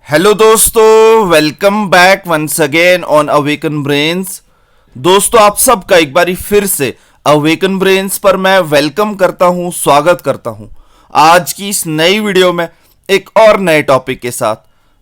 Hello दोस्तों, welcome back once again on Awaken Brains. दोस्तों, आप सबका एक बारी फिर से अवेकन ब्रेन्स पर मैं वेलकम करता हूं, स्वागत करता हूं आज की इस नई वीडियो में एक और नए टॉपिक के साथ।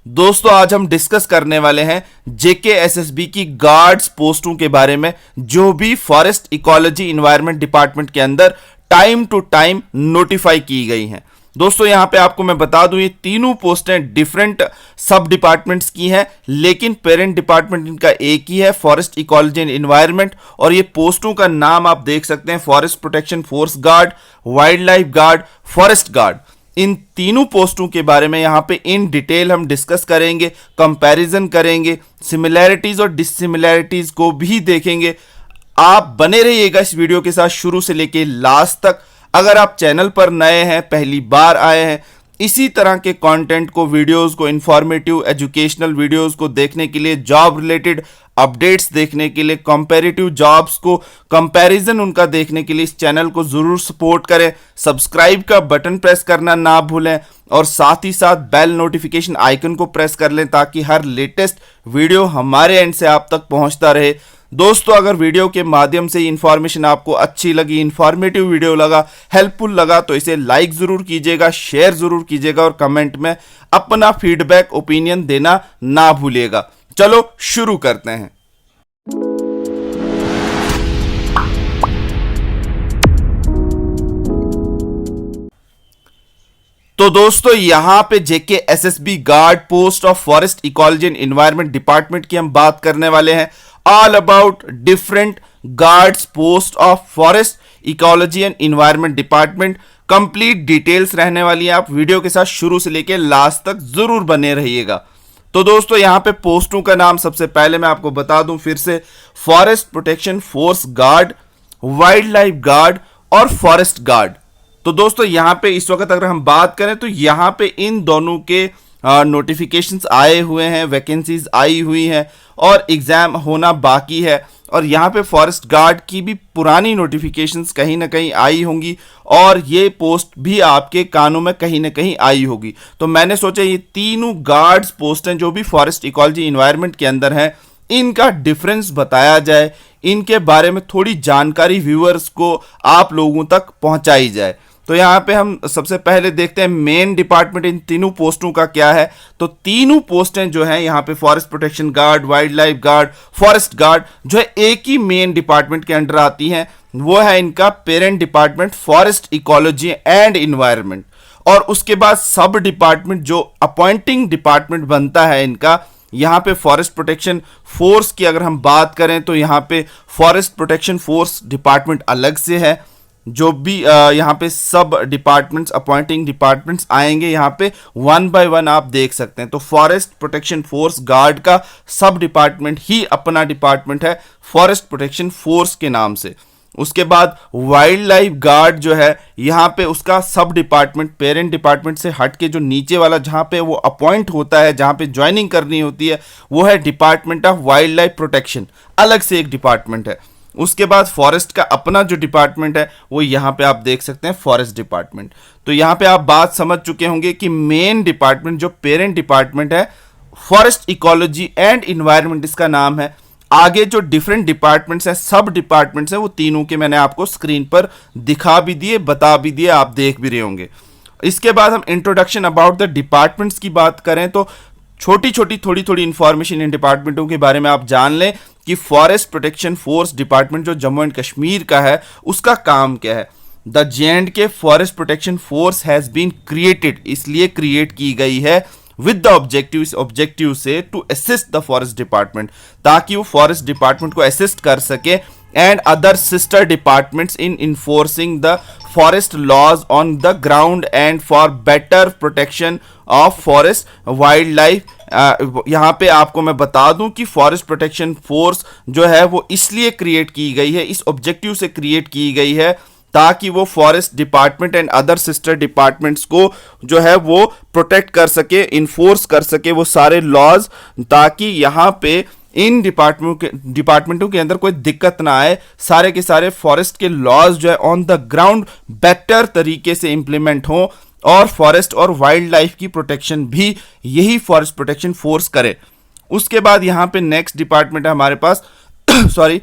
दोस्तों, आज हम डिस्कस करने वाले हैं जेकेएसएसबी की गार्ड्स पोस्टों के बारे में, जो भी फॉरेस्ट इकोलॉजी इन्वायरमेंट डिपार्टमेंट के अंदर टाइम टू टाइम नोटिफाई की गई हैं। दोस्तों, यहां पे आपको मैं बता दूं, ये तीनों पोस्टें डिफरेंट सब डिपार्टमेंट्स की हैं, लेकिन पेरेंट डिपार्टमेंट इनका एक ही है, फॉरेस्ट इकोलॉजी एंड एनवायरनमेंट। और ये पोस्टों का नाम आप देख सकते हैं, forest protection force guard, wild life guard, forest guard. इन तीनों पोस्टों के बारे में यहां पे इन डिटेल हम डिस्कस करेंगे, कंपैरिजन करेंगे, सिमिलैरिटीज और डिससिमिलैरिटीज को भी देखेंगे। आप बने रहिएगा इस वीडियो के साथ शुरू से लेके लास्ट तक। अगर आप चैनल पर नए हैं, पहली बार आए हैं, इसी तरह के कंटेंट को, वीडियोस को, इंफॉर्मेटिव एजुकेशनल वीडियोस को देखने के लिए, जॉब रिलेटेड अपडेट्स देखने के लिए, कंपैरेटिव जॉब्स को कंपैरिजन उनका देखने के लिए इस चैनल को जरूर सपोर्ट करें। सब्सक्राइब का बटन प्रेस करना ना भूलें और साथ ही साथ बेल नोटिफिकेशन आइकन को प्रेस कर लें, ताकि हर लेटेस्ट वीडियो हमारे एंड से आप तक पहुंचता रहे। दोस्तों, अगर वीडियो के माध्यम से इंफॉर्मेशन आपको अच्छी लगी, इंफॉर्मेटिव वीडियो लगा, हेल्पफुल लगा, तो इसे लाइक जरूर कीजिएगा, शेयर जरूर कीजिएगा और कमेंट में अपना फीडबैक, ओपिनियन देना ना भूलिएगा। चलो शुरू करते हैं। तो दोस्तों, यहां पे JKSSB guard post of forest ecology and environment department की हम बात करने वाले हैं। All about different guards post of forest ecology and environment department. Complete details रहने वाली है, आप वीडियो के साथ शुरू से लेकर लास्ट तक जरूर बने रहिएगा। तो दोस्तों, यहां पे पोस्टों का नाम सबसे पहले मैं आपको बता दूं फिर से, forest protection force guard, wild life guard और फॉरेस्ट गार्ड। तो दोस्तों, यहां पे इस वक्त अगर हम बात करें तो यहां पे इन दोनों के नोटिफिकेशंस आए हुए हैं, वैकेंसीज आई हुई हैं और एग्जाम होना बाकी है। और यहाँ पे फॉरेस्ट गार्ड की भी पुरानी नोटिफिकेशंस कहीं ना कहीं आई होंगी और ये पोस्ट भी आपके कानों में कहीं ना कहीं आई होगी। तो मैंने सोचा ये तीनों गार्ड्स पोस्ट हैं जो भी फॉरेस्ट इकोलॉजी एनवायरनमेंट के अंदर हैं, इनका डिफरेंस बताया जाए, इनके बारे में थोड़ी जानकारी व्यूअर्स को आप लोगों तक पहुंचाई जाए। तो यहाँ पे हम सबसे पहले देखते हैं मेन डिपार्टमेंट इन तीनों पोस्टों का क्या है। तो तीनों पोस्टें जो हैं यहाँ पे forest protection guard, wild life guard, forest guard, जो है एक ही मेन डिपार्टमेंट के अंडर आती हैं। वो है इनका parent department forest ecology and environment. और उसके बाद सब डिपार्टमेंट जो अपॉइंटिंग डिपार्टमेंट बनता है इनका, यहाँ पे फॉरेस्ट प्रोटेक्शन फोर्स की अगर हम बात करें तो यहाँ पे फॉरेस्ट प्रोटेक्शन फोर्स डिपार्टमेंट अलग से है। जो भी यहाँ पे सब डिपार्टमेंट्स, अपॉइंटिंग डिपार्टमेंट्स आएंगे, यहाँ पे वन बाय वन आप देख सकते हैं। तो फॉरेस्ट प्रोटेक्शन फोर्स गार्ड का सब डिपार्टमेंट ही अपना डिपार्टमेंट है, फॉरेस्ट प्रोटेक्शन फोर्स के नाम से। उसके बाद वाइल्ड लाइफ गार्ड जो है, यहाँ पे उसका सब डिपार्टमेंट पेरेंट डिपार्टमेंट से हट के जो नीचे वाला जहाँ पे वो अपॉइंट होता है, जहाँ पे ज्वाइनिंग करनी होती है, वो है department of wild life protection, अलग से एक डिपार्टमेंट है। उसके बाद फॉरेस्ट का अपना जो डिपार्टमेंट है वो यहाँ पे आप देख सकते हैं, फॉरेस्ट डिपार्टमेंट। तो यहाँ पे आप बात समझ चुके होंगे कि मेन डिपार्टमेंट जो पेरेंट डिपार्टमेंट है, फॉरेस्ट इकोलॉजी एंड एनवायरनमेंट इसका नाम है। आगे जो डिफरेंट डिपार्टमेंट्स हैं, सब डिपार्टमेंट्स हैं, वो तीनों के मैंने आपको स्क्रीन पर दिखा भी दिए, बता भी दिए, आप देख भी रहे होंगे। इसके बाद हम इंट्रोडक्शन अबाउट द डिपार्टमेंट्स की बात करें तो छोटी छोटी थोड़ी थोड़ी इंफॉर्मेशन इन डिपार्टमेंटों के बारे में आप जान लें कि फॉरेस्ट प्रोटेक्शन फोर्स डिपार्टमेंट जो जम्मू एंड कश्मीर का है, उसका काम क्या है। The J and K forest protection force has been created, इसलिए क्रिएट की गई है विद द ऑब्जेक्टिव, इस ऑब्जेक्टिव से to assist the forest department, ताकि वो फॉरेस्ट डिपार्टमेंट को असिस्ट कर सके and other sister departments in enforcing the forest laws on the ground and for better protection of forest wildlife. यहाँ पे आपको मैं बता दूं कि फॉरेस्ट प्रोटेक्शन फोर्स जो है वो इसलिए क्रिएट की गई है, इस ऑब्जेक्टिव से क्रिएट की गई है, ताकि वो forest department and other sister departments को जो है वो प्रोटेक्ट कर सके, इन्फोर्स कर सके वो सारे लॉज, ताकि यहाँ पे इन डिपार्टमेंटों के अंदर कोई दिक्कत ना आए, सारे के सारे फॉरेस्ट के लॉज जो है ऑन द ग्राउंड बेटर तरीके से इंप्लीमेंट हो और फॉरेस्ट और वाइल्ड लाइफ की प्रोटेक्शन भी यही फॉरेस्ट प्रोटेक्शन फोर्स करे। उसके बाद यहाँ पे नेक्स्ट डिपार्टमेंट है हमारे पास sorry,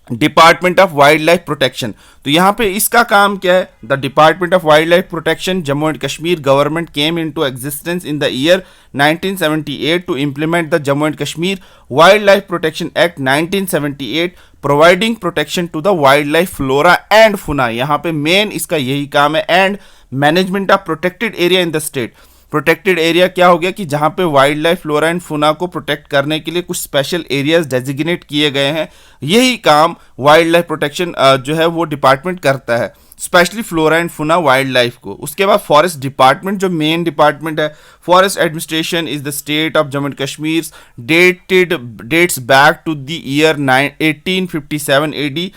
department of wild life protection. तो यहाँ पे इसका काम क्या है? The department of wild life protection Jammu and Kashmir government came into existence in the year 1978 to implement the Jammu and Kashmir wild life protection act 1978 providing protection to the wild life flora and fauna. यहाँ पे main इसका यही काम है, and management of protected area in the state. Protected area क्या हो गया कि जहां पे वाइल्ड लाइफ फ्लोरा एंड फुना को प्रोटेक्ट करने के लिए कुछ स्पेशल एरियाज डेजिग्नेट किए गए हैं। यही काम वाइल्ड लाइफ प्रोटेक्शन जो है वो डिपार्टमेंट करता है, specially flora and fauna wildlife को। उसके बाद फॉरेस्ट डिपार्टमेंट जो मेन डिपार्टमेंट है, forest administration is the state of Jammu and Kashmir, dates back to the year 1857 AD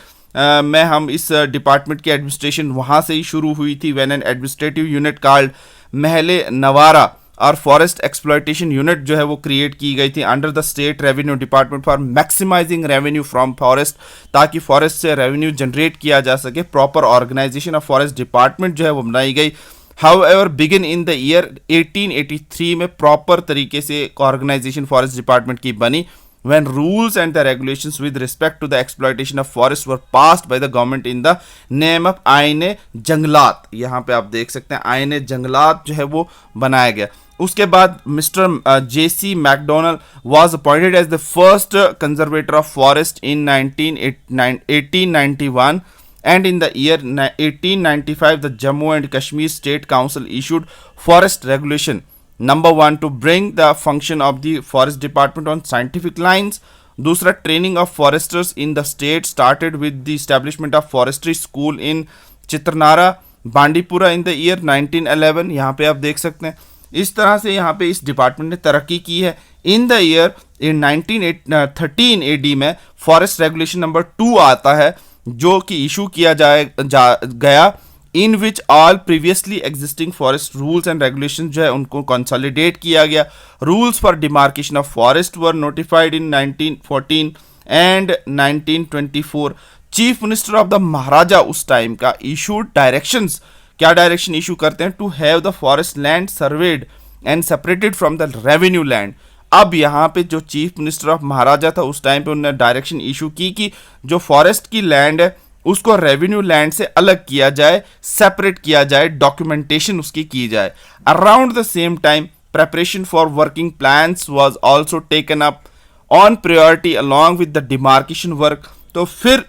में हम इस डिपार्टमेंट की एडमिनिस्ट्रेशन वहाँ से ही शुरू हुई थी, when an administrative unit called महले नवारा और फॉरेस्ट एक्सप्लॉयटेशन यूनिट जो है वो क्रिएट की गई थी under the state revenue department for maximising revenue from forest, ताकि फॉरेस्ट से रेवेन्यू जनरेट किया जा सके। Proper organisation of forest department जो है वो बनाई गई। However begin in the year 1883 में प्रॉपर तरीके से ऑर्गेनाइजेशन फॉरेस्ट डिपार्टमेंट की बनी, when rules and the regulations with respect to the exploitation of forests were passed by the government in the name of आईने जंगलात। यहाँ पे आप देख सकते हैं आईने जंगलात जो है वो बनाया गया। उसके बाद mister J.C. McDonald was appointed as the first conservator of forest in 1891 and in the year 1895 the Jammu and Kashmir State Council issued forest regulation Number 1 to bring the function of the forest department on scientific lines. दूसरा, training of foresters in the state started with the establishment of forestry school in चित्रनारा Bandipora in the year 1911। यहाँ पे आप देख सकते हैं इस तरह से यहाँ पे इस डिपार्टमेंट ने तरक्की की है। In the year in 1913 AD में फॉरेस्ट रेगुलेशन नंबर 2 आता है जो कि इशू किया गया, in which all previously existing forest rules and regulation जो है उनको कंसोलिडेट किया गया। Rules for demarcation of forest were notified in 1914 and 1924। Chief minister of the Maharaja उस टाइम का इशूड डायरेक्शंस, क्या डायरेक्शन इशू करते हैं? To have the forest land surveyed and separated from the revenue land. अब यहाँ पे जो चीफ मिनिस्टर ऑफ महाराजा था उस टाइम पे उन्होंने डायरेक्शन इशू की कि जो फॉरेस्ट की लैंड है उसको रेवेन्यू लैंड से अलग किया जाए, सेपरेट किया जाए, डॉक्यूमेंटेशन उसकी की जाए। Around the same time preparation for working plans was also taken up on priority along with the demarcation work. तो फिर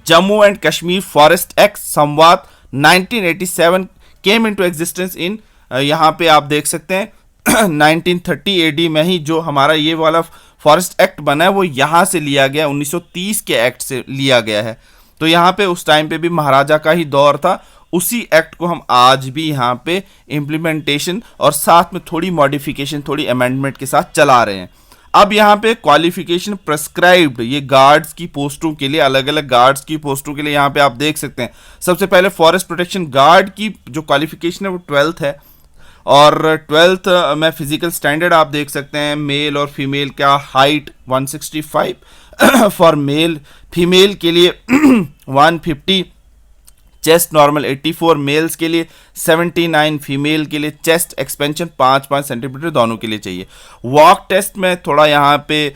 Jammu and Kashmir forest act संवाद 1987 केम इनटू एग्जिस्टेंस इन, यहाँ पे आप देख सकते हैं 1930 AD में ही जो हमारा ये वाला फॉरेस्ट एक्ट बना है वो यहाँ से लिया गया, 1930 के एक्ट से लिया गया है। तो यहाँ पे उस टाइम पे भी महाराजा का ही दौर था, उसी एक्ट को हम आज भी यहाँ पे इम्प्लीमेंटेशन और साथ में थोड़ी मॉडिफिकेशन, थोड़ी अमेंडमेंट के साथ चला रहे हैं। अब यहाँ पे क्वालिफिकेशन प्रेस्क्राइब्ड ये गार्ड्स की पोस्टों के लिए, अलग अलग गार्ड्स की पोस्टों के लिए यहाँ पे आप देख सकते हैं। सबसे पहले फॉरेस्ट प्रोटेक्शन गार्ड की जो क्वालिफिकेशन है वो 12th है, और 12th में फिजिकल स्टैंडर्ड आप देख सकते हैं मेल और फीमेल का, हाइट 165 फॉर मेल, फीमेल के लिए 150, चेस्ट नॉर्मल 84 मेल्स के लिए, 79 फीमेल के लिए, चेस्ट एक्सपेंशन 5-5 सेंटीमीटर दोनों के लिए चाहिए। वॉक टेस्ट में थोड़ा यहाँ पे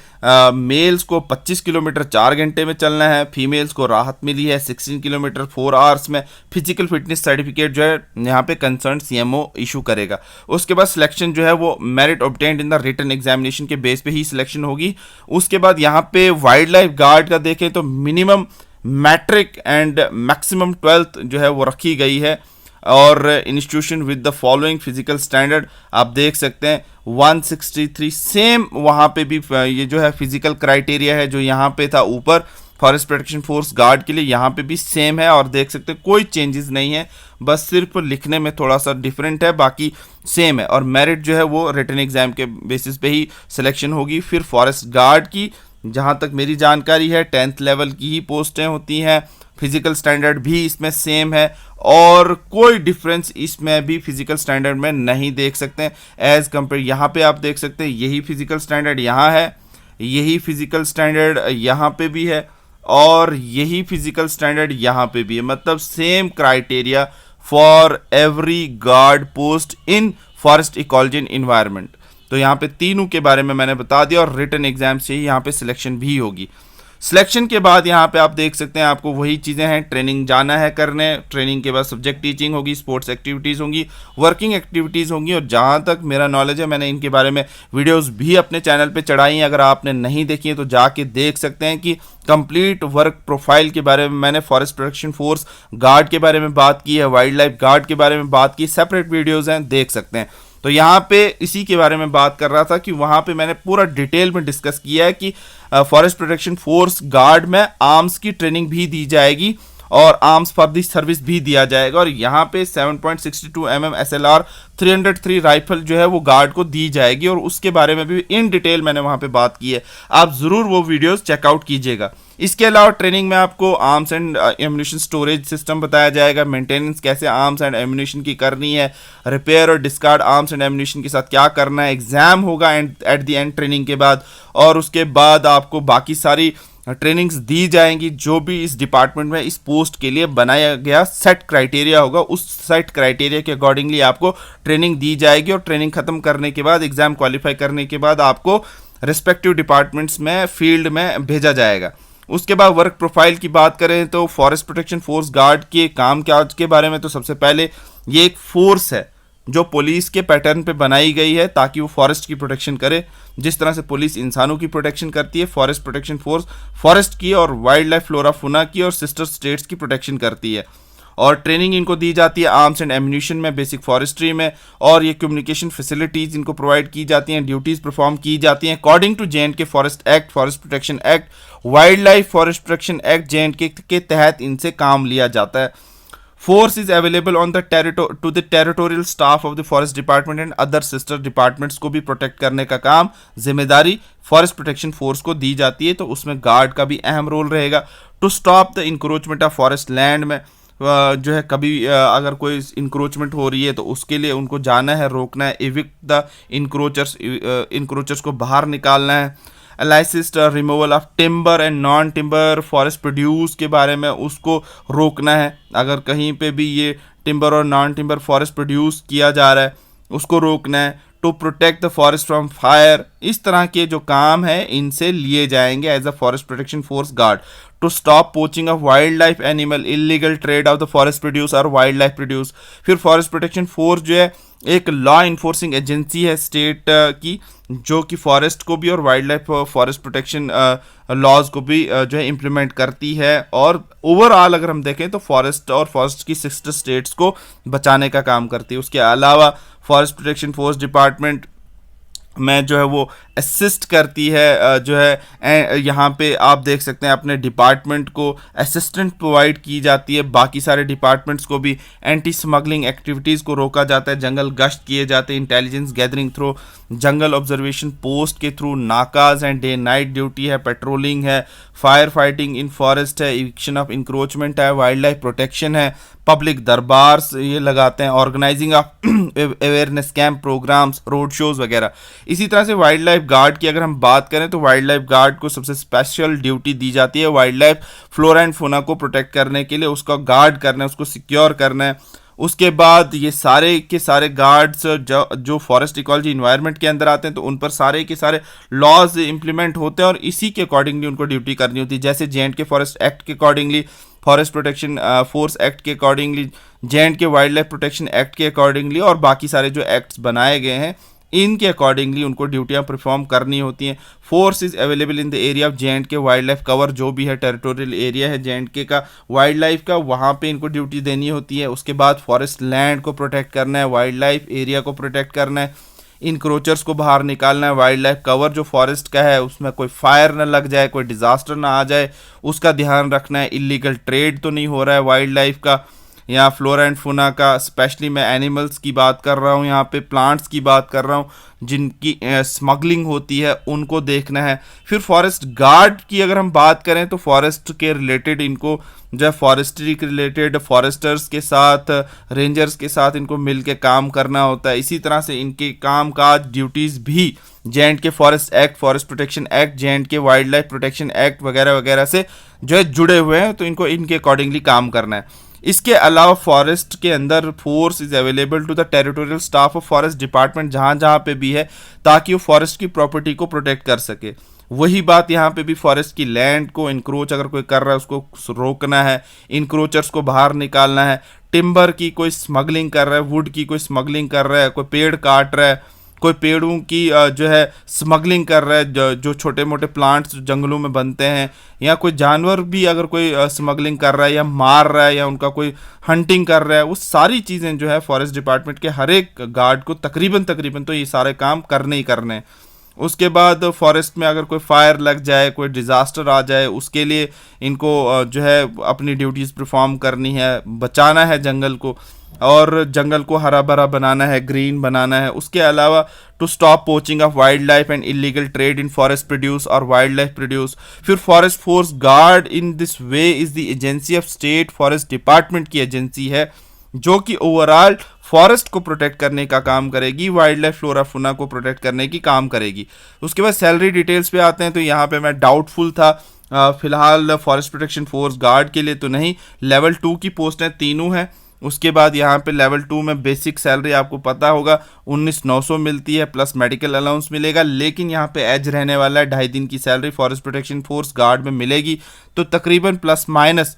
मेल्स को 25 किलोमीटर 4 घंटे में चलना है, फीमेल्स को राहत मिली है 16 किलोमीटर 4 आवर्स में। फिजिकल फिटनेस सर्टिफिकेट जो है यहाँ पे कंसर्न CMO इशू करेगा। उसके बाद सिलेक्शन जो है वो merit obtained in the written examination के बेस पे ही सिलेक्शन होगी। उसके बाद यहाँ पे वाइल्ड लाइफ गार्ड का देखें तो minimum matric and maximum 12th जो है वो रखी गई है, और institution with the following physical standard आप देख सकते हैं 163। सेम वहाँ पे भी ये जो है फिजिकल क्राइटेरिया है जो यहाँ पे था ऊपर फॉरेस्ट प्रोटेक्शन फोर्स गार्ड के लिए, यहाँ पे भी सेम है, और देख सकते हैं कोई चेंजेस नहीं है, बस सिर्फ लिखने में थोड़ा सा डिफरेंट है, बाकी सेम है। और मेरिट जो है वो रिटन एग्जाम के बेसिस पे ही सिलेक्शन होगी। फिर फॉरेस्ट गार्ड की जहाँ तक मेरी जानकारी है 10th लेवल की ही पोस्टें होती हैं, फिजिकल स्टैंडर्ड भी इसमें सेम है, और कोई डिफरेंस इसमें भी फिजिकल स्टैंडर्ड में नहीं देख सकते हैं एज कंपेयर। यहाँ पे आप देख सकते हैं यही फिजिकल स्टैंडर्ड यहाँ है, यही फिजिकल स्टैंडर्ड यहाँ पे भी है, और यही फिजिकल स्टैंडर्ड यहाँ पे भी है, मतलब same criteria for every guard post in forest ecology and environment. तो यहाँ पे तीनों के बारे में मैंने बता दिया और रिटन एग्जाम से ही यहाँ पे सिलेक्शन भी होगी। सिलेक्शन के बाद यहाँ पे आप देख सकते हैं आपको वही चीज़ें हैं, ट्रेनिंग जाना है करने, ट्रेनिंग के बाद सब्जेक्ट टीचिंग होगी, स्पोर्ट्स एक्टिविटीज़ होंगी, वर्किंग एक्टिविटीज़ होंगी। और जहाँ तक मेरा नॉलेज है मैंने इनके बारे में वीडियोस भी अपने चैनल पे चढ़ाई हैं, अगर आपने नहीं देखी है तो जाके देख सकते हैं कि कंप्लीट वर्क प्रोफाइल के बारे में मैंने फॉरेस्ट प्रोटेक्शन फोर्स गार्ड के बारे में बात की है, वाइल्ड लाइफ गार्ड के बारे में बात की, सेपरेट वीडियोज़ हैं, देख सकते हैं। तो यहाँ पे इसी के बारे में बात कर रहा था कि वहाँ पे मैंने पूरा डिटेल में डिस्कस किया है कि फॉरेस्ट प्रोटेक्शन फोर्स गार्ड में आर्म्स की ट्रेनिंग भी दी जाएगी और आर्म्स फॉर दी सर्विस भी दिया जाएगा। और यहाँ पे 7.62 mm SLR 303 राइफल जो है वो गार्ड को दी जाएगी और उसके बारे में भी इन डिटेल मैंने वहाँ पे बात की है, आप ज़रूर वो वीडियोस चेकआउट कीजिएगा। इसके अलावा ट्रेनिंग में आपको arms and ammunition storage system बताया जाएगा, मेंटेनेंस कैसे आर्म्स एंड एम्यूनिशन की करनी है, रिपेयर और डिस्कार्ड आर्म्स एंड एम्यूनिशन के साथ क्या करना है, एग्जाम होगा एट द एंड ट्रेनिंग के बाद। और उसके बाद आपको बाकी सारी ट्रेनिंग्स दी जाएंगी जो भी इस डिपार्टमेंट में इस पोस्ट के लिए बनाया गया सेट क्राइटेरिया होगा, उस सेट क्राइटेरिया के अकॉर्डिंगली आपको ट्रेनिंग दी जाएगी। और ट्रेनिंग खत्म करने के बाद एग्जाम क्वालिफाई करने के बाद आपको रिस्पेक्टिव डिपार्टमेंट्स में फील्ड में भेजा जाएगा। उसके बाद वर्क प्रोफाइल की बात करें तो फॉरेस्ट प्रोटेक्शन फोर्स गार्ड के काम काज के बारे में तो सबसे पहले ये एक फोर्स है जो पुलिस के पैटर्न पे बनाई गई है ताकि वो फॉरेस्ट की प्रोटेक्शन करे। जिस तरह से पुलिस इंसानों की प्रोटेक्शन करती है, फॉरेस्ट प्रोटेक्शन फोर्स फॉरेस्ट की और वाइल्ड लाइफ फ्लोरा फौना की और सिस्टर स्टेट्स की प्रोटेक्शन करती है। और ट्रेनिंग इनको दी जाती है आर्म्स एंड एम्यूनिशन में, बेसिक फॉरेस्ट्री में, और ये कम्युनिकेशन फैसिलिटीज़ इनको प्रोवाइड की जाती हैं, ड्यूटीज़ परफॉर्म की जाती हैं according to JNK forest act, forest protection act, wildlife forest protection act JNK के तहत इनसे काम लिया जाता है। Force is available on the to the territorial staff of the forest department and other sister departments को भी protect करने का काम जिम्मेदारी फॉरेस्ट प्रोटेक्शन फोर्स को दी जाती है, तो उसमें गार्ड का भी अहम रोल रहेगा। To stop the encroachment of forest land में जो है कभी अगर कोई इंक्रोचमेंट हो रही है तो उसके लिए उनको जाना है, रोकना है, एविक्ट द इंक्रोचर्स को बाहर निकालना है। अलाइसिस्ट removal of timber and non timber forest produce के बारे में उसको रोकना है, अगर कहीं पे भी ये टिम्बर और नॉन टिम्बर फॉरेस्ट प्रोड्यूस किया जा रहा है उसको रोकना है। To protect the forest from fire, इस तरह के जो काम है इनसे लिए जाएंगे as a forest protection force guard. To stop poaching of wild life animal, illegal trade of the forest produce और वाइल्ड लाइफ प्रोड्यूस। फिर फॉरेस्ट प्रोटेक्शन फोर्स जो है एक लॉ इन्फोर्सिंग एजेंसी है स्टेट की, जो कि फॉरेस्ट को भी और wildlife forest protection laws को भी जो है इम्प्लीमेंट करती है। और ओवरऑल अगर हम देखें तो फॉरेस्ट और फॉरेस्ट की सिस्टर स्टेट्स को बचाने का काम करती है। उसके अलावा फॉरेस्ट प्रोटेक्शन फोर्स डिपार्टमेंट में जो है वो असिस्ट करती है, जो है यहाँ पे आप देख सकते हैं अपने डिपार्टमेंट को असिस्टेंट प्रोवाइड की जाती है, बाकी सारे डिपार्टमेंट्स को भी एंटी स्मगलिंग एक्टिविटीज़ को रोका जाता है, जंगल गश्त किए जाते हैं, intelligence gathering through, jungle observation post के थ्रू, नाकाज एंड डे नाइट ड्यूटी है, पेट्रोलिंग है, फायर फाइटिंग इन फॉरेस्ट है, इविक्शन ऑफ इंक्रोचमेंट है, वाइल्ड लाइफ प्रोटेक्शन है, पब्लिक दरबार ये लगाते हैं, organising of awareness camp programmes, road shows वगैरह। इसी तरह से वाइल्ड लाइफ गार्ड की अगर हम बात करें तो वाइल्ड लाइफ गार्ड को सबसे स्पेशल ड्यूटी दी जाती है wild life flora and fauna को प्रोटेक्ट करने के लिए, उसका गार्ड करना है, उसको सिक्योर करना है। उसके बाद ये सारे के सारे गार्ड्स जो फॉरेस्ट इकोलॉजी इन्वायरमेंट के अंदर आते हैं तो उन पर सारे के सारे लॉज इंप्लीमेंट होते हैं और इसी के अकॉर्डिंगली उनको ड्यूटी करनी होती है। जैसे JNK फॉरेस्ट एक्ट के accordingly, forest protection force act के accordingly, JNK wild life protection act के अकॉर्डिंगली और बाकी सारे जो एक्ट्स बनाए गए हैं इनके अकॉर्डिंगली उनको ड्यूटियां परफॉर्म करनी होती हैं। Force is available in the area of JNK wild life cover, जो भी है टेरिटोरियल एरिया है JNK का वाइल्ड लाइफ का, वहाँ पे इनको ड्यूटी देनी होती है। उसके बाद फॉरेस्ट लैंड को प्रोटेक्ट करना है, वाइल्ड लाइफ एरिया को प्रोटेक्ट करना है, इंक्रोचर्स को बाहर निकालना है, वाइल्ड लाइफ कवर जो फॉरेस्ट का है उसमें कोई फायर ना लग जाए, कोई डिजास्टर ना आ जाए उसका ध्यान रखना है, इलीगल ट्रेड तो नहीं हो रहा है वाइल्ड लाइफ का या फ्लोरा एंड फौना का, स्पेशली मैं एनिमल्स की बात कर रहा हूँ, यहाँ पे प्लांट्स की बात कर रहा हूँ जिनकी स्मगलिंग होती है उनको देखना है। फिर फॉरेस्ट गार्ड की अगर हम बात करें तो फॉरेस्ट के रिलेटेड इनको जो है फॉरेस्ट्री के रिलेटेड फॉरेस्टर्स के साथ, रेंजर्स के साथ इनको मिल के काम करना होता है। इसी तरह से इनके काम काज ड्यूटीज़ भी JNK forest act, forest protection act, JNK wild life protection act वगैरह वगैरह से जो है जुड़े हुए हैं, तो इनको इनके अकॉर्डिंगली काम करना है। इसके अलावा फॉरेस्ट के अंदर force is available to the territorial staff of forest department जहाँ जहाँ पे भी है, ताकि वो फॉरेस्ट की प्रॉपर्टी को प्रोटेक्ट कर सके। वही बात यहाँ पे भी फॉरेस्ट की लैंड को इंक्रोच अगर कोई कर रहा है उसको रोकना है, इंक्रोचर्स को बाहर निकालना है, टिम्बर की कोई स्मगलिंग कर रहा है, वुड की कोई स्मगलिंग कर रहा है, कोई पेड़ काट रहा है, कोई पेड़ों की जो है स्मगलिंग कर रहा है, जो छोटे मोटे प्लांट्स जंगलों में बनते हैं, या कोई जानवर भी अगर कोई स्मगलिंग कर रहा है या मार रहा है या उनका कोई हंटिंग कर रहा है, वो सारी चीज़ें जो है फॉरेस्ट डिपार्टमेंट के हर एक गार्ड को तकरीबन तो ये सारे काम करने ही करने हैं। उसके बाद फॉरेस्ट में अगर कोई फायर लग जाए, कोई डिज़ास्टर आ जाए, उसके लिए इनको जो है अपनी ड्यूटीज़ परफॉर्म करनी है, बचाना है जंगल को, और जंगल को हरा भरा बनाना है, ग्रीन बनाना है। उसके अलावा to stop poaching of wild life and illegal trade in forest produce और वाइल्ड लाइफ प्रोड्यूस। फिर forest force guard in this way is the agency of state forest department की एजेंसी है, जो कि ओवरऑल फॉरेस्ट को protect करने का काम करेगी, वाइल्ड लाइफ फ्लोरा फौना को प्रोटेक्ट करने की काम करेगी। उसके बाद सैलरी डिटेल्स पे आते हैं, तो यहाँ पे मैं डाउटफुल था फिलहाल फॉरेस्ट प्रोटेक्शन फोर्स गार्ड के लिए तो नहीं, लेवल 2 की पोस्टें तीनों हैं। उसके बाद यहाँ पे लेवल 2 में बेसिक सैलरी आपको पता होगा 19,900 मिलती है, प्लस मेडिकल अलाउंस मिलेगा, लेकिन यहाँ पे एज रहने वाला है 2.5 दिन की salary forest protection force guard में मिलेगी। तो तकरीबन प्लस माइनस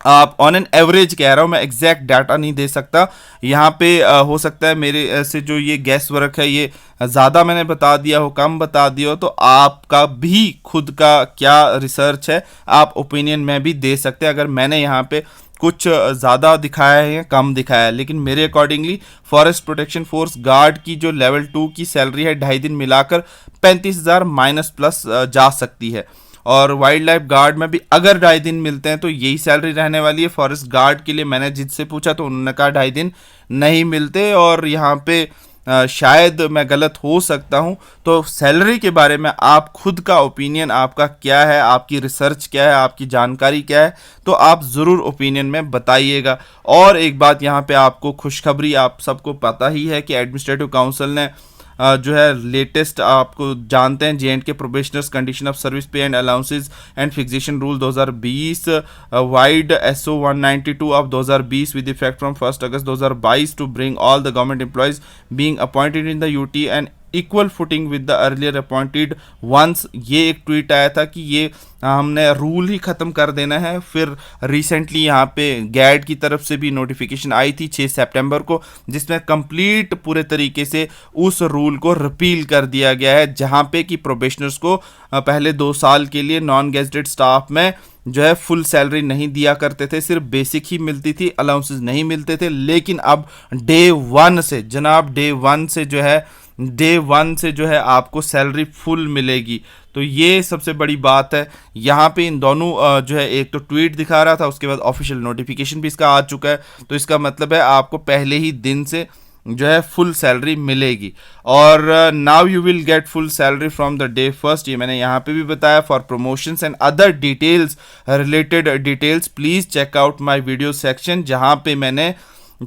आप ऑन एन एवरेज कह रहा हूँ मैं, एग्जैक्ट डाटा नहीं दे सकता यहाँ पे। हो सकता है मेरे से जो ये गैस वर्क है ये ज़्यादा मैंने बता दिया हो, कम बता दिया हो, तो आपका भी खुद का क्या रिसर्च है आप ओपिनियन में भी दे सकते हैं अगर मैंने यहाँ पे कुछ ज़्यादा दिखाया है या कम दिखाया है। लेकिन मेरे accordingly forest protection force guard की जो लेवल 2 की सैलरी है 2.5 दिन मिलाकर 35,000 माइनस प्लस जा सकती है। और वाइल्ड लाइफ गार्ड में भी अगर 2.5 दिन मिलते हैं तो यही सैलरी रहने वाली है। फॉरेस्ट गार्ड के लिए मैंने जिससे पूछा तो उन्होंने कहा 2.5 दिन नहीं मिलते, और यहाँ पे शायद मैं गलत हो सकता हूँ। तो सैलरी के बारे में आप खुद का ओपिनियन आपका क्या है, आपकी रिसर्च क्या है, आपकी जानकारी क्या है, तो आप ज़रूर ओपिनियन में बताइएगा। और एक बात यहाँ पे आपको खुशखबरी, आप सबको पता ही है कि एडमिनिस्ट्रेटिव काउंसिल ने जो है लेटेस्ट आपको जानते हैं J&K probationers condition of service pay and allowances and fixation rule 2020 vide SO 192 of 2020 with effect from 1 August 2022 to bring all the government employees being appointed in the UT and equal footing with the earlier appointed ones. ये एक tweet आया था कि ये हमने rule ही ख़त्म कर देना है। फिर रिसेंटली यहाँ पे गैड की तरफ से भी नोटिफिकेशन आई थी 6 सितंबर को, जिसमें कंप्लीट पूरे तरीके से उस रूल को रिपील कर दिया गया है, जहाँ पे कि प्रोबेशनर्स को पहले 2 साल के लिए नॉन गेजेटेड स्टाफ में जो है फुल सैलरी नहीं दिया करते थे, सिर्फ बेसिक ही मिलती थी, अलाउंसेस नहीं मिलते थे। लेकिन अब डे 1 से जनाब, डे वन से जो है आपको सैलरी फुल मिलेगी। तो ये सबसे बड़ी बात है। यहाँ पे इन दोनों जो है, एक तो ट्वीट दिखा रहा था, उसके बाद ऑफिशियल नोटिफिकेशन भी इसका आ चुका है। तो इसका मतलब है आपको पहले ही दिन से जो है फुल सैलरी मिलेगी। और now you will get full salary from the day first, ये मैंने यहाँ पे भी बताया। For promotions and other details, related details, please check out my video section, जहाँ पे मैंने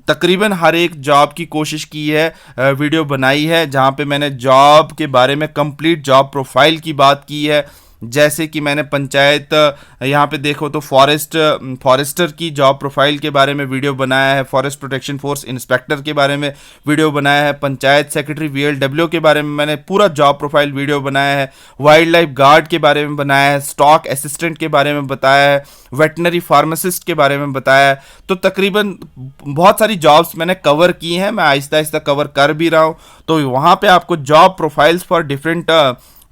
तकरीबन हर एक जॉब की कोशिश की है, वीडियो बनाई है, जहाँ पे मैंने जॉब के बारे में कंप्लीट जॉब प्रोफाइल की बात की है। जैसे कि मैंने पंचायत, यहाँ पे देखो तो फॉरेस्टर की जॉब प्रोफाइल के बारे में वीडियो बनाया है, फॉरेस्ट प्रोटेक्शन फोर्स इंस्पेक्टर के बारे में वीडियो बनाया है, पंचायत सेक्रेटरी VLW के बारे में मैंने पूरा जॉब प्रोफाइल वीडियो बनाया है, वाइल्ड लाइफ गार्ड के बारे में बनाया है, स्टॉक असिस्टेंट के बारे में बताया है, वेटनरी फार्मासिस्ट के बारे में बताया है। तो तकरीबन बहुत सारी जॉब्स मैंने कवर की हैं, मैं आहिस्ता आहिस्ता कवर कर भी रहा हूँ। तो वहाँ पे आपको जॉब प्रोफाइल्स फॉर डिफरेंट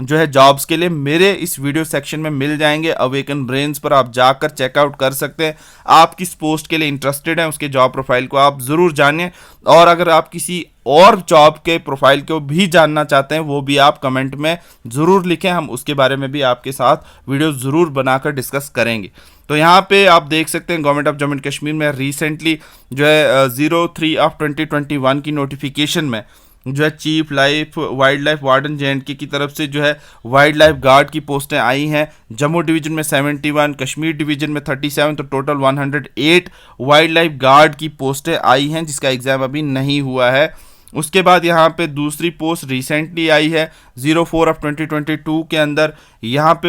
जो है जॉब्स के लिए मेरे इस वीडियो सेक्शन में मिल जाएंगे। अवेकन ब्रेन्स पर आप जाकर चेकआउट कर सकते हैं। आप किस पोस्ट के लिए इंटरेस्टेड हैं उसके जॉब प्रोफाइल को आप ज़रूर जानिए, और अगर आप किसी और जॉब के प्रोफाइल को भी जानना चाहते हैं वो भी आप कमेंट में ज़रूर लिखें, हम उसके बारे में भी आपके साथ वीडियो ज़रूर बनाकर डिस्कस करेंगे। तो यहाँ पे आप देख सकते हैं government of Jammu and Kashmir में रिसेंटली जो है 03 ऑफ 2021 की नोटिफिकेशन में जो है chief wild life warden J&K की तरफ से जो है वाइल्ड लाइफ गार्ड की पोस्टें आई हैं। जम्मू डिवीज़न में 71, कश्मीर डिवीज़न में 37, तो टोटल 108 वाइल्ड लाइफ गार्ड की पोस्टें आई हैं, जिसका एग्ज़ाम अभी नहीं हुआ है। उसके बाद यहाँ पे दूसरी पोस्ट रिसेंटली आई है 04/2022 के अंदर। यहाँ पे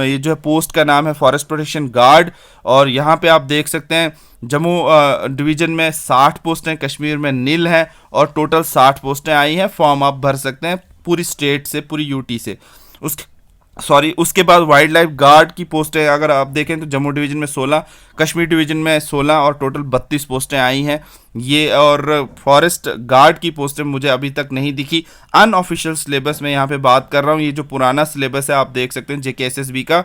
ये जो है पोस्ट का नाम है फॉरेस्ट प्रोटेक्शन गार्ड, और यहाँ पे आप देख सकते हैं जम्मू डिवीज़न में 60 पोस्टें, कश्मीर में नील हैं, और टोटल 60 पोस्टें आई हैं। फॉर्म आप भर सकते हैं पूरी स्टेट से, पूरी यूटी से। उसके बाद वाइल्ड लाइफ गार्ड की पोस्टें अगर आप देखें तो जम्मू डिवीज़न में 16, कश्मीर डिवीज़न में 16, और टोटल 32 पोस्टें आई हैं ये। और फॉरेस्ट गार्ड की पोस्टें मुझे अभी तक नहीं दिखी। अनऑफिशियल सिलेबस में यहाँ पे बात कर रहा हूँ। ये जो पुराना सिलेबस है आप देख सकते हैं JKSSB का,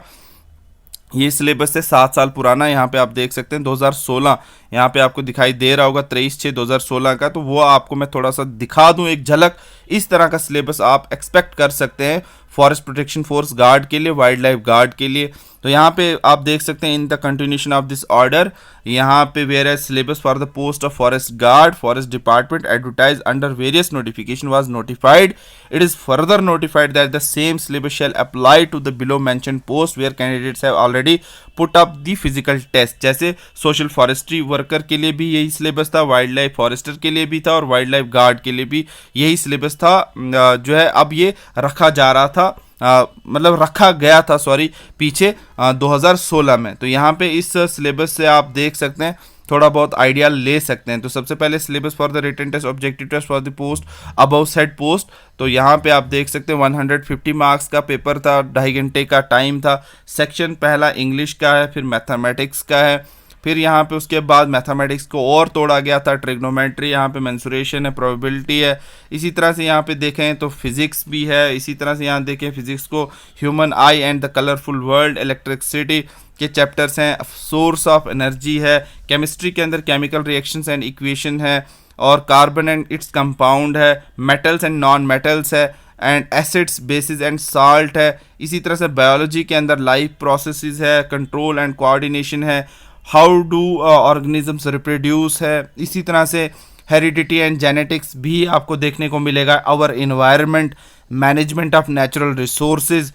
ये सिलेबस है 7 साल पुराना। यहाँ पे आप देख सकते हैं 2016 यहाँ पे आपको दिखाई दे रहा होगा, 23/6/2016 का। तो वो आपको मैं थोड़ा सा दिखा दूं एक झलक। इस तरह का सिलेबस आप एक्सपेक्ट कर सकते हैं फॉरेस्ट प्रोटेक्शन फोर्स गार्ड के लिए, वाइल्ड लाइफ गार्ड के लिए। तो यहाँ पे आप देख सकते हैं in the continuation of this order, यहाँ पे whereas syllabus for the post of forest guard forest department advertise under various notification was notified. It is further notified that the same syllabus shall apply to the below mentioned post where candidates have already put up the physical test. जैसे social forestry worker के लिए भी यही syllabus था, wild life forester के लिए भी था, और वाइल्ड लाइफ गार्ड के लिए भी यही सिलेबस था। जो है अब ये रखा जा रहा था, मतलब रखा गया था पीछे 2016 में। तो यहाँ पे इस सिलेबस से आप देख सकते हैं, थोड़ा बहुत आइडिया ले सकते हैं। तो सबसे पहले syllabus for the written test, objective test for the post above said post. तो यहाँ पे आप देख सकते हैं 150 मार्क्स का पेपर था, 2.5 घंटे का टाइम था। सेक्शन पहला इंग्लिश का है, फिर मैथमेटिक्स का है, फिर यहाँ पे उसके बाद मैथमेटिक्स को और तोड़ा गया था, ट्रिग्नोमेट्री, यहाँ पे मेंसुरेशन है, प्रोबेबिलिटी है। इसी तरह से यहाँ पे देखें तो फिजिक्स भी है। इसी तरह से यहाँ देखें फिजिक्स को human I and the colourful world, electricity के चैप्टर्स हैं, सोर्स ऑफ एनर्जी है। केमिस्ट्री के अंदर केमिकल रिएक्शंस एंड इक्वेशन है, और कार्बन एंड इट्स कंपाउंड है, मेटल्स एंड नॉन मेटल्स है, and acids, basis and salt है। इसी तरह से बायोलॉजी के अंदर लाइफ प्रोसेसेस है, कंट्रोल एंड कोऑर्डिनेशन है, हाउ डू ऑर्गेनिजम्स रिप्रोड्यूस है। इसी तरह से हेरिडिटी एंड जेनेटिक्स भी आपको देखने को मिलेगा, our environment, management of natural resources.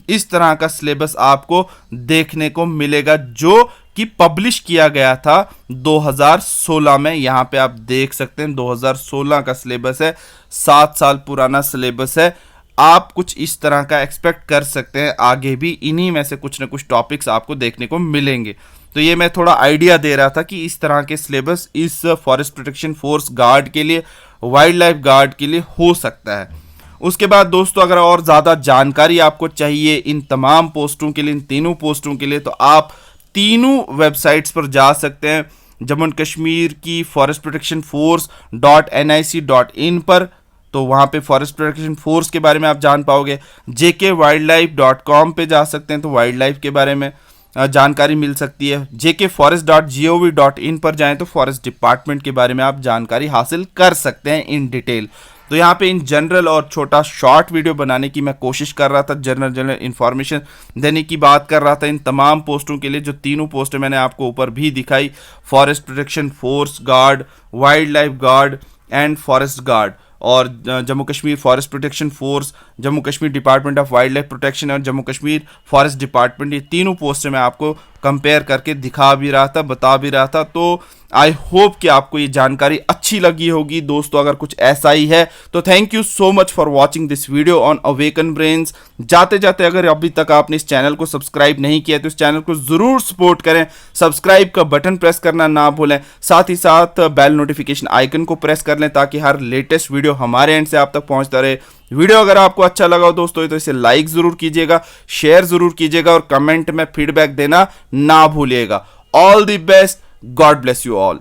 इस तरह का सिलेबस आपको देखने को मिलेगा जो कि पब्लिश किया गया था 2016 में। यहाँ पे आप देख सकते हैं 2016 का सिलेबस है, 7 साल पुराना सिलेबस है। आप कुछ इस तरह का एक्सपेक्ट कर सकते हैं, आगे भी इन्हीं में से कुछ ना कुछ टॉपिक्स आपको देखने को मिलेंगे। तो ये मैं थोड़ा आइडिया दे रहा था कि इस तरह के सिलेबस इस फॉरेस्ट प्रोटेक्शन फोर्स गार्ड के लिए, वाइल्ड लाइफ गार्ड के लिए हो सकता है। उसके बाद दोस्तों अगर और ज़्यादा जानकारी आपको चाहिए इन तमाम पोस्टों के लिए, इन तीनों पोस्टों के लिए, तो आप तीनों वेबसाइट्स पर जा सकते हैं। जम्मू एंड कश्मीर की फॉरेस्ट प्रोटेक्शन फोर्स .nic.in पर, तो वहाँ पे फॉरेस्ट प्रोटेक्शन फोर्स के बारे में आप जान पाओगे। jkwildlife.com पे जा सकते हैं, तो वाइल्ड लाइफ के बारे में जानकारी मिल सकती है। jkforest.gov.in पर जाएं तो फॉरेस्ट डिपार्टमेंट के बारे में आप जानकारी हासिल कर सकते हैं इन डिटेल। तो यहाँ पे इन जनरल और छोटा शॉर्ट वीडियो बनाने की मैं कोशिश कर रहा था, जनरल इन्फॉर्मेशन देने की बात कर रहा था इन तमाम पोस्टों के लिए। जो तीनों पोस्टें मैंने आपको ऊपर भी दिखाई, forest protection force guard, wild life guard and forest guard, और Jammu Kashmir forest protection force, Jammu Kashmir department of wild life protection और जम्मू कश्मीर फॉरेस्ट डिपार्टमेंट, ये तीनों पोस्टें मैं आपको कंपेयर करके दिखा भी रहा था, बता भी रहा था। तो आई होप कि आपको ये जानकारी अच्छी लगी होगी दोस्तों। अगर कुछ ऐसा ही है तो thank you so much for watching this video on Awaken brains. जाते जाते अगर अभी तक आपने इस चैनल को सब्सक्राइब नहीं किया तो इस चैनल को ज़रूर सपोर्ट करें, सब्सक्राइब का बटन प्रेस करना ना भूलें, साथ ही साथ बेल नोटिफिकेशन आइकन को प्रेस कर लें ताकि हर लेटेस्ट वीडियो हमारे एंड से आप तक पहुंचता रहे। वीडियो अगर आपको अच्छा लगा हो दोस्तों तो इसे लाइक ज़रूर कीजिएगा, शेयर ज़रूर कीजिएगा, और कमेंट में फीडबैक देना ना भूलिएगा। All the best, God bless you all.